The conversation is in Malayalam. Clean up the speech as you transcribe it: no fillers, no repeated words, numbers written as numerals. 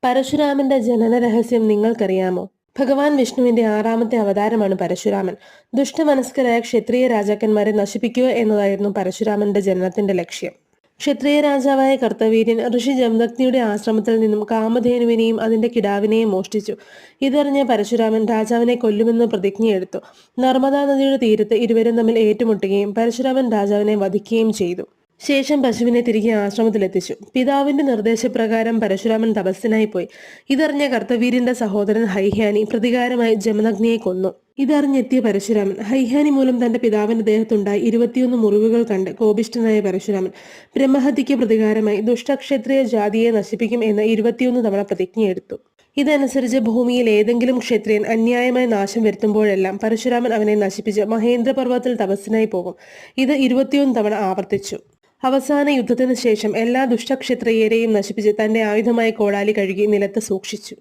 പരശുരാമന്റെ ജനന രഹസ്യം നിങ്ങൾക്കറിയാമോ? ഭഗവാൻ വിഷ്ണുവിന്റെ 6ാമത്തെ അവതാരമാണ് പരശുരാമൻ. ദുഷ്ടമനസ്കരായ ക്ഷത്രിയ രാജാക്കന്മാരെ നശിപ്പിക്കുക എന്നതായിരുന്നു പരശുരാമന്റെ ജനനത്തിന്റെ ലക്ഷ്യം. ക്ഷത്രിയ രാജാവായ കർത്തവീര്യൻ ഋഷി ജമദഗ്നിയുടെ ആശ്രമത്തിൽ നിന്നും കാമധേനുവിനെയും അതിന്റെ കിടാവിനെയും മോഷ്ടിച്ചു. ഇതറിഞ്ഞ പരശുരാമൻ രാജാവിനെ കൊല്ലുമെന്ന് പ്രതിജ്ഞയെടുത്തു. നർമ്മദാ നദിയുടെ തീരത്ത് ഇരുവരും തമ്മിൽ ഏറ്റുമുട്ടുകയും പരശുരാമൻ രാജാവിനെ വധിക്കുകയും ചെയ്തു. ശേഷം പശുവിനെ തിരികെ ആശ്രമത്തിലെത്തിച്ചു. പിതാവിന്റെ നിർദ്ദേശപ്രകാരം പരശുരാമൻ തപസ്സിനായി പോയി. ഇതറിഞ്ഞ കർത്തവീര്യന്റെ സഹോദരൻ ഹൈഹ്യാനി പ്രതികാരമായി ജമദഗ്നിയെ കൊന്നു. ഇതറിഞ്ഞെത്തിയ പരശുരാമൻ ഹൈഹ്യാനി മൂലം തന്റെ പിതാവിന്റെ ദേഹത്തുണ്ടായി 21 മുറിവുകൾ കണ്ട് കോപിഷ്ഠനായ പരശുരാമൻ ബ്രഹ്മഹത്യയ്ക്ക് പ്രതികാരമായി ദുഷ്ടക്ഷത്രിയ ജാതിയെ നശിപ്പിക്കും എന്ന് 21 തവണ പ്രതിജ്ഞയെടുത്തു. ഇതനുസരിച്ച് ഭൂമിയിൽ ഏതെങ്കിലും ക്ഷത്രിയൻ അന്യായമായി നാശം വരുത്തുമ്പോഴെല്ലാം പരശുരാമൻ അവനെ നശിപ്പിച്ച് മഹേന്ദ്രപർവ്വതത്തിൽ തപസ്സിനായി പോകും. ഇത് 21 തവണ ആവർത്തിച്ചു. അവസാന യുദ്ധത്തിന് ശേഷം എല്ലാ ദുഷ്ടക്ഷത്രിയരെയും നശിപ്പിച്ച് തന്റെ ആയുധമായ കോടാലി കഴുകി നിലത്ത് സൂക്ഷിച്ചു.